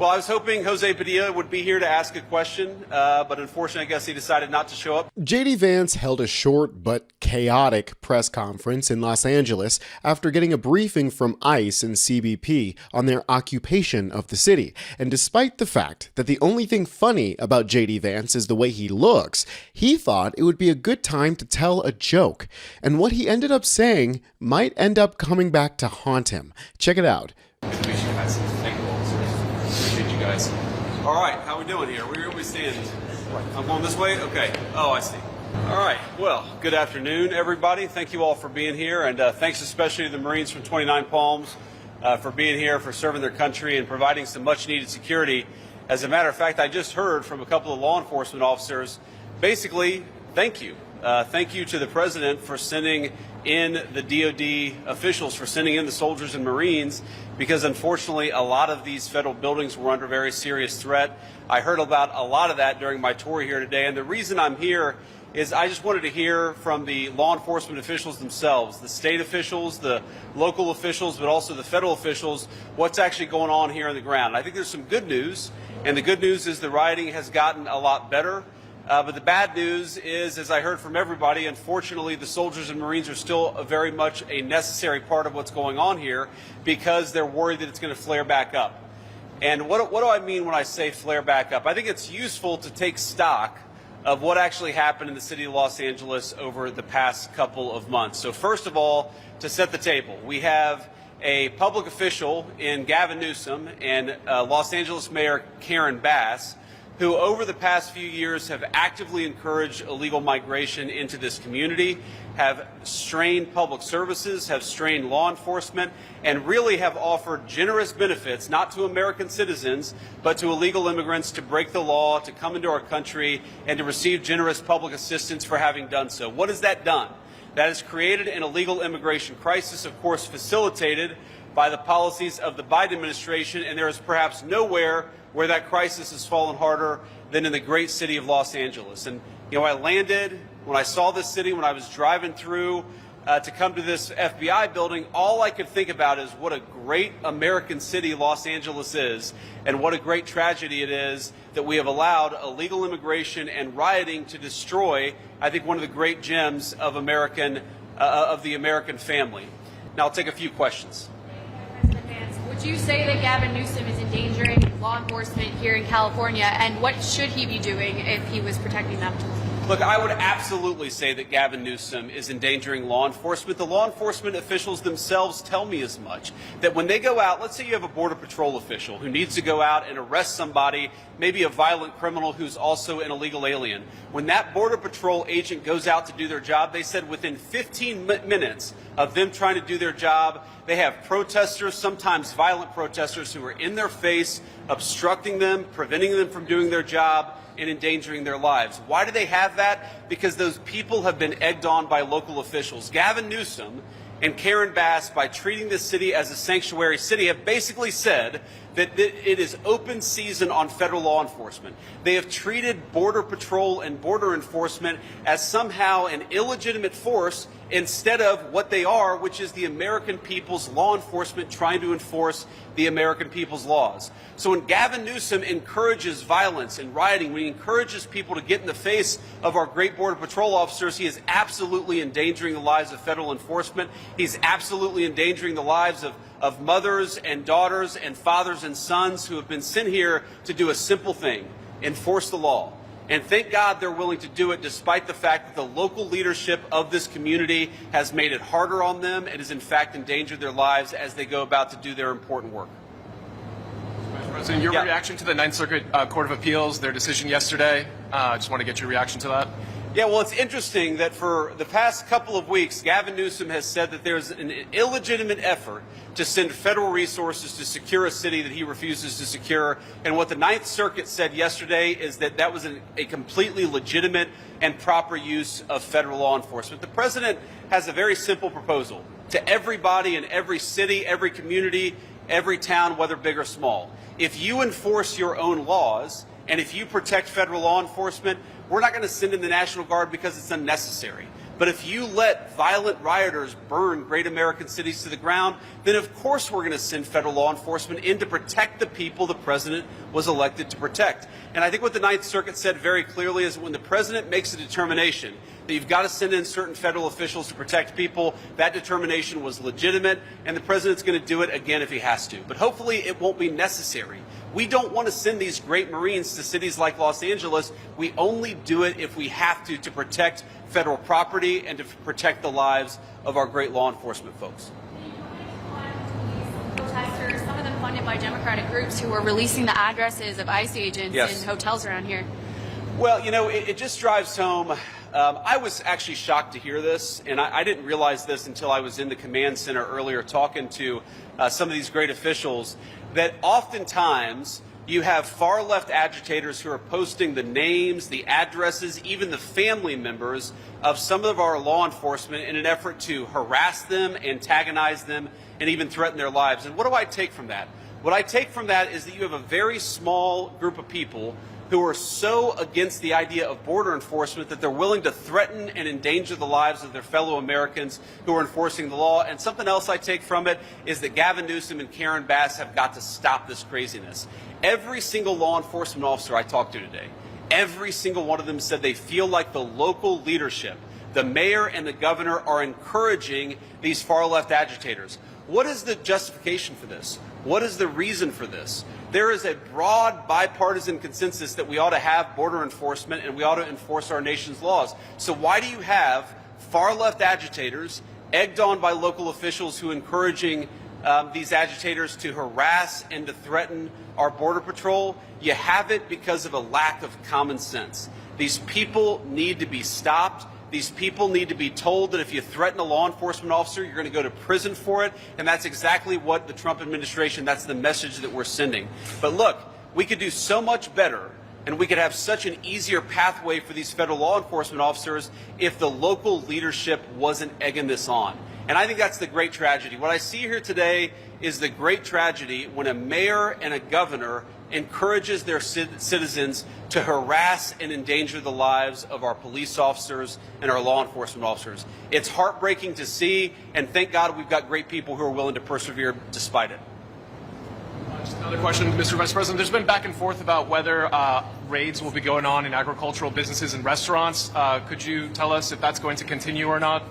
Well, I was hoping Jose Padilla would be here to ask a question, but unfortunately, I guess he decided not to show up. JD Vance held a short but chaotic press conference in Los Angeles after getting a briefing from ICE and CBP on their occupation of the city. And despite the fact that the only thing funny about JD Vance is the way he looks, he thought it would be a good time to tell a joke. And what he ended up saying might end up coming back to haunt him. Check it out. Guys. All right, how we doing here? Where are we standing? I'm going this way? Okay. Oh, I see. All right. Well, good afternoon, everybody. Thank you all for being here, and thanks especially to the Marines from 29 Palms for being here, for serving their country, and providing some much-needed security. As a matter of fact, I just heard from a couple of law enforcement officers, basically, thank you. Thank you to the President for sending in the DOD officials, for sending in the soldiers and Marines, because unfortunately a lot of these federal buildings were under very serious threat. I heard about a lot of that during my tour here today, and the reason I'm here is I just wanted to hear from the law enforcement officials themselves, the state officials, the local officials, but also the federal officials, what's actually going on here on the ground. I think there's some good news, and the good news is the rioting has gotten a lot better. But the bad news is, as I heard from everybody, unfortunately, the soldiers and Marines are still very much a necessary part of what's going on here because they're worried that it's going to flare back up. And what do I mean when I say flare back up? I think it's useful to take stock of what actually happened in the city of Los Angeles over the past couple of months. So first of all, to set the table, we have a public official in Gavin Newsom and Los Angeles Mayor Karen Bass, who over the past few years have actively encouraged illegal migration into this community, have strained public services, have strained law enforcement, and really have offered generous benefits, not to American citizens, but to illegal immigrants to break the law, to come into our country, and to receive generous public assistance for having done so. What has that done? That has created an illegal immigration crisis, of course, facilitated by the policies of the Biden administration, and there is perhaps nowhere where that crisis has fallen harder than in the great city of Los Angeles. And, you know, I landed, when I saw this city, when I was driving through to come to this FBI building, all I could think about is what a great American city Los Angeles is, and what a great tragedy it is that we have allowed illegal immigration and rioting to destroy, I think, one of the great gems of the American family. Now, I'll take a few questions. Would you say that Gavin Newsom is endangering law enforcement here in California, and what should he be doing if he was protecting them? Look, I would absolutely say that Gavin Newsom is endangering law enforcement. The law enforcement officials themselves tell me as much, that when they go out, let's say you have a Border Patrol official who needs to go out and arrest somebody, maybe a violent criminal who's also an illegal alien. When that Border Patrol agent goes out to do their job, they said within 15 minutes of them trying to do their job, they have protesters, sometimes violent protesters, who are in their face, obstructing them, preventing them from doing their job, and endangering their lives. Why do they have that? Because those people have been egged on by local officials. Gavin Newsom and Karen Bass, by treating this city as a sanctuary city, have basically said that it is open season on federal law enforcement. They have treated Border Patrol and border enforcement as somehow an illegitimate force instead of what they are, which is the American people's law enforcement trying to enforce the American people's laws. So when Gavin Newsom encourages violence and rioting, when he encourages people to get in the face of our great Border Patrol officers, he is absolutely endangering the lives of federal enforcement. He's absolutely endangering the lives of mothers and daughters and fathers and sons who have been sent here to do a simple thing: enforce the law. And thank God they're willing to do it, despite the fact that the local leadership of this community has made it harder on them and has in fact endangered their lives as they go about to do their important work. Vice President, your reaction to the Ninth Circuit Court of Appeals, their decision yesterday, I just want to get your reaction to that. Yeah, well, it's interesting that for the past couple of weeks, Gavin Newsom has said that there's an illegitimate effort to send federal resources to secure a city that he refuses to secure. And what the Ninth Circuit said yesterday is that that was a completely legitimate and proper use of federal law enforcement. The president has a very simple proposal to everybody in every city, every community, every town, whether big or small. If you enforce your own laws, and if you protect federal law enforcement, we're not going to send in the National Guard because it's unnecessary. But if you let violent rioters burn great American cities to the ground, then of course we're going to send federal law enforcement in to protect the people the president was elected to protect. And I think what the Ninth Circuit said very clearly is when the president makes a determination that you've got to send in certain federal officials to protect people, that determination was legitimate, and the president's going to do it again if he has to. But hopefully it won't be necessary. We don't want to send these great Marines to cities like Los Angeles. We only do it if we have to protect federal property and to protect the lives of our great law enforcement folks. Protesters, some of them funded by Democratic groups who were releasing the addresses of ICE agents Yes. in hotels around here. Well, you know, it just drives home. I was actually shocked to hear this, and I didn't realize this until I was in the command center earlier talking to some of these great officials, that oftentimes you have far-left agitators who are posting the names, the addresses, even the family members of some of our law enforcement in an effort to harass them, antagonize them, and even threaten their lives. And what do I take from that? What I take from that is that you have a very small group of people who are so against the idea of border enforcement that they're willing to threaten and endanger the lives of their fellow Americans who are enforcing the law. And something else I take from it is that Gavin Newsom and Karen Bass have got to stop this craziness. Every single law enforcement officer I talked to today, every single one of them said they feel like the local leadership, the mayor and the governor, are encouraging these far-left agitators. What is the justification for this? What is the reason for this? There is a broad bipartisan consensus that we ought to have border enforcement and we ought to enforce our nation's laws. So why do you have far-left agitators egged on by local officials who are encouraging these agitators to harass and to threaten our border patrol? You have it because of a lack of common sense. These people need to be stopped. These people need to be told that if you threaten a law enforcement officer, you're going to go to prison for it. And that's exactly what the Trump administration, that's the message that we're sending. But look, we could do so much better, and we could have such an easier pathway for these federal law enforcement officers if the local leadership wasn't egging this on. And I think that's the great tragedy. What I see here today is the great tragedy when a mayor and a governor encourages their citizens to harass and endanger the lives of our police officers and our law enforcement officers. It's heartbreaking to see, and thank God we've got great people who are willing to persevere despite it. Just another question, Mr. Vice President. There's been back and forth about whether raids will be going on in agricultural businesses and restaurants. Could you tell us if that's going to continue or not?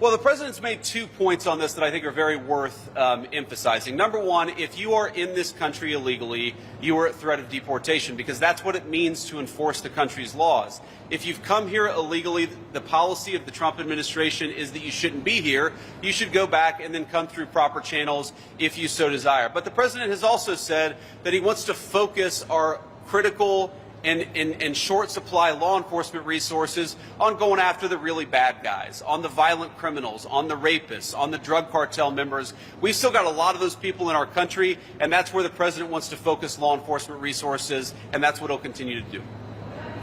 Well, the president's made 2 points on this that I think are very worth emphasizing. Number one, if you are in this country illegally, you are at threat of deportation, because that's what it means to enforce the country's laws. If you've come here illegally, the policy of the Trump administration is that you shouldn't be here. You should go back and then come through proper channels if you so desire. But the president has also said that he wants to focus our critical and short supply law enforcement resources on going after the really bad guys, on the violent criminals, on the rapists, on the drug cartel members. We've still got a lot of those people in our country, and that's where the president wants to focus law enforcement resources, and that's what he'll continue to do.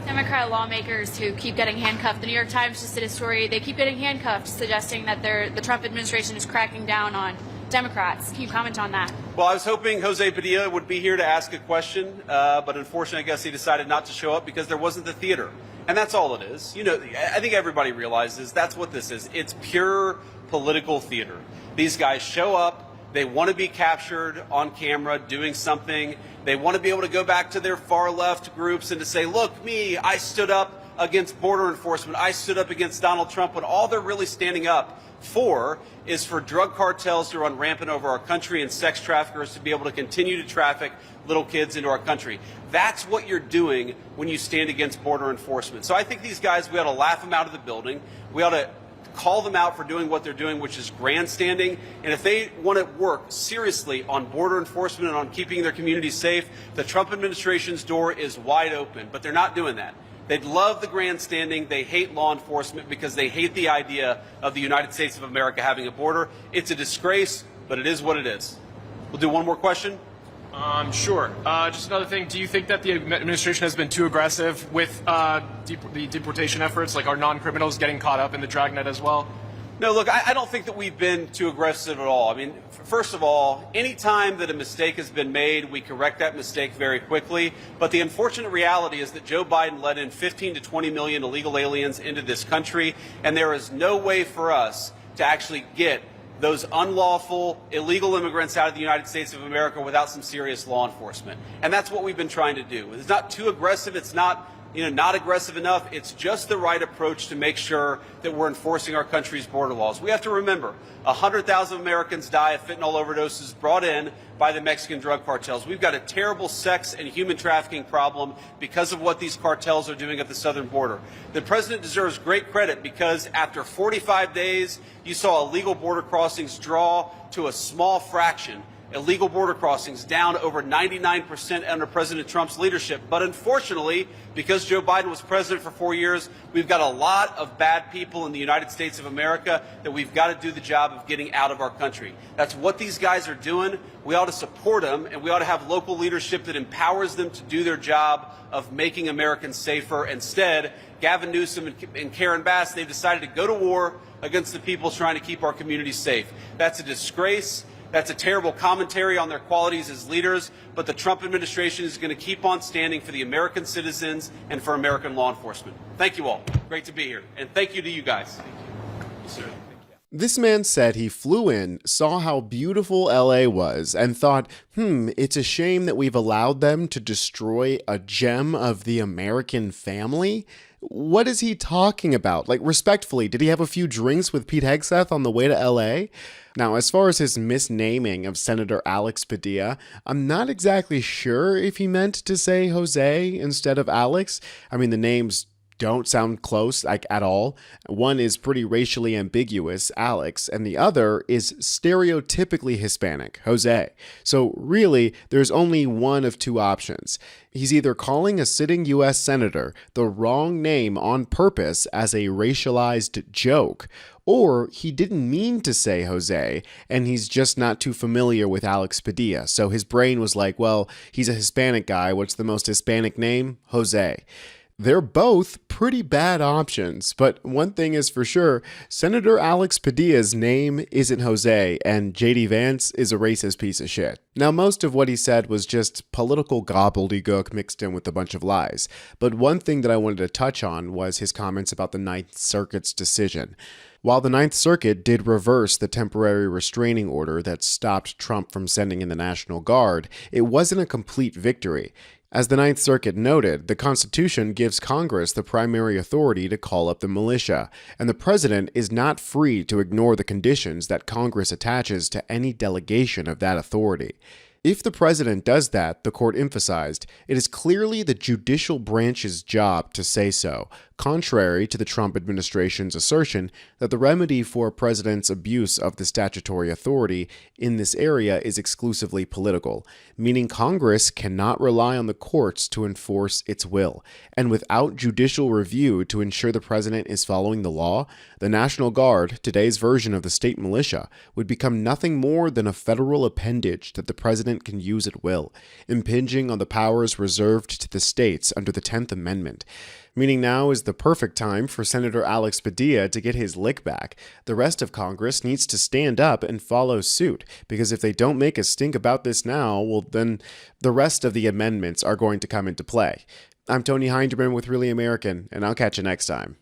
Democrat lawmakers who keep getting handcuffed. The New York Times just did a story. They keep getting handcuffed, suggesting that the Trump administration is cracking down on Democrats. Can you comment on that? Well, I was hoping Jose Padilla would be here to ask a question, but unfortunately, I guess he decided not to show up because there wasn't the theater. And that's all it is. You know, I think everybody realizes that's what this is. It's pure political theater. These guys show up. They want to be captured on camera doing something. They want to be able to go back to their far left groups and to say, look, me, I stood up against border enforcement. I stood up against Donald Trump, when all they're really standing up for is for drug cartels to run rampant over our country and sex traffickers to be able to continue to traffic little kids into our country. That's what you're doing when you stand against border enforcement. So I think these guys, we ought to laugh them out of the building. We ought to call them out for doing what they're doing, which is grandstanding. And if they want to work seriously on border enforcement and on keeping their communities safe, the Trump administration's door is wide open. But they're not doing that. They'd love the grandstanding. They hate law enforcement because they hate the idea of the United States of America having a border. It's a disgrace, but it is what it is. We'll do one more question. Sure. Just another thing. Do you think that the administration has been too aggressive with the deportation efforts? Like, are non-criminals getting caught up in the dragnet as well? No, look, I don't think that we've been too aggressive at all. I mean, first of all, any time that a mistake has been made, we correct that mistake very quickly. But the unfortunate reality is that Joe Biden let in 15 to 20 million illegal aliens into this country, and there is no way for us to actually get those unlawful, illegal immigrants out of the United States of America without some serious law enforcement. And that's what we've been trying to do. It's not too aggressive. It's not not aggressive enough. It's just the right approach to make sure that we're enforcing our country's border laws. We have to remember, 100,000 Americans die of fentanyl overdoses brought in by the Mexican drug cartels. We've got a terrible sex and human trafficking problem because of what these cartels are doing at the southern border. The president deserves great credit because after 45 days, you saw illegal border crossings draw to a small fraction. Illegal border crossings down over 99% under President Trump's leadership. But unfortunately, because Joe Biden was president for 4 years, we've got a lot of bad people in the United States of America that we've got to do the job of getting out of our country. That's what these guys are doing. We ought to support them, and we ought to have local leadership that empowers them to do their job of making Americans safer. Instead, Gavin Newsom and Karen Bass, they've decided to go to war against the people trying to keep our communities safe. That's a disgrace. That's a terrible commentary on their qualities as leaders, but the Trump administration is going to keep on standing for the American citizens and for American law enforcement. Thank you all. Great to be here. And thank you to you guys. Yes, sir. This man said he flew in, saw how beautiful LA was, and thought, it's a shame that we've allowed them to destroy a gem of the American family. What is he talking about? Like, respectfully, did he have a few drinks with Pete Hegseth on the way to LA? Now, as far as his misnaming of Senator Alex Padilla, I'm not exactly sure if he meant to say Jose instead of Alex. I mean, the names don't sound close, like, at all. One is pretty racially ambiguous, Alex, and the other is stereotypically Hispanic, Jose. So really, there's only one of two options. He's either calling a sitting U.S. senator the wrong name on purpose as a racialized joke, or he didn't mean to say Jose, and he's just not too familiar with Alex Padilla. So his brain was like, well, he's a Hispanic guy. What's the most Hispanic name? Jose. They're both pretty bad options, but one thing is for sure, Senator Alex Padilla's name isn't Jose, and J.D. Vance is a racist piece of shit. Now, most of what he said was just political gobbledygook mixed in with a bunch of lies, but one thing that I wanted to touch on was his comments about the Ninth Circuit's decision. While the Ninth Circuit did reverse the temporary restraining order that stopped Trump from sending in the National Guard, it wasn't a complete victory. As the Ninth Circuit noted, the Constitution gives Congress the primary authority to call up the militia, and the president is not free to ignore the conditions that Congress attaches to any delegation of that authority. If the president does that, the court emphasized, it is clearly the judicial branch's job to say so, contrary to the Trump administration's assertion that the remedy for a president's abuse of the statutory authority in this area is exclusively political, meaning Congress cannot rely on the courts to enforce its will. And without judicial review to ensure the president is following the law, the National Guard, today's version of the state militia, would become nothing more than a federal appendage that the president can use at will, impinging on the powers reserved to the states under the 10th Amendment. Meaning now is the perfect time for Senator Alex Padilla to get his lick back. The rest of Congress needs to stand up and follow suit, because if they don't make a stink about this now, well, then the rest of the amendments are going to come into play. I'm Tony Hinderman with Really American, and I'll catch you next time.